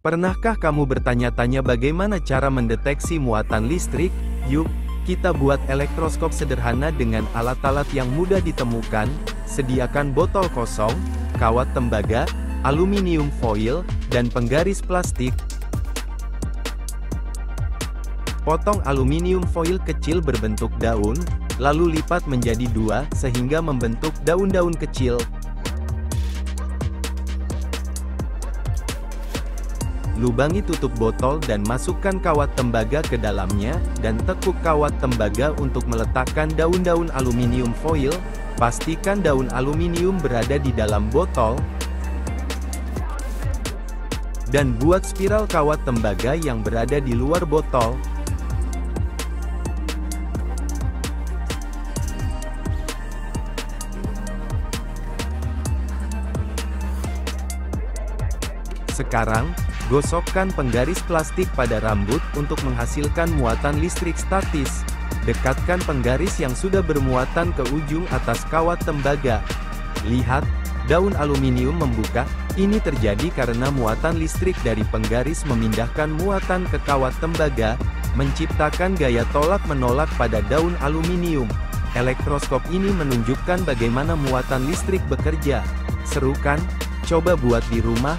Pernahkah kamu bertanya-tanya bagaimana cara mendeteksi muatan listrik? Yuk, kita buat elektroskop sederhana dengan alat-alat yang mudah ditemukan. Sediakan botol kosong, kawat tembaga, aluminium foil, dan penggaris plastik. Potong aluminium foil kecil berbentuk daun, lalu lipat menjadi dua, sehingga membentuk daun-daun kecil. Lubangi tutup botol dan masukkan kawat tembaga ke dalamnya, dan tekuk kawat tembaga untuk meletakkan daun-daun aluminium foil. Pastikan daun aluminium berada di dalam botol, dan buat spiral kawat tembaga yang berada di luar botol. Sekarang, gosokkan penggaris plastik pada rambut untuk menghasilkan muatan listrik statis. Dekatkan penggaris yang sudah bermuatan ke ujung atas kawat tembaga. Lihat, daun aluminium membuka. Ini terjadi karena muatan listrik dari penggaris memindahkan muatan ke kawat tembaga, menciptakan gaya tolak-menolak pada daun aluminium. Elektroskop ini menunjukkan bagaimana muatan listrik bekerja. Seru kan? Coba buat di rumah.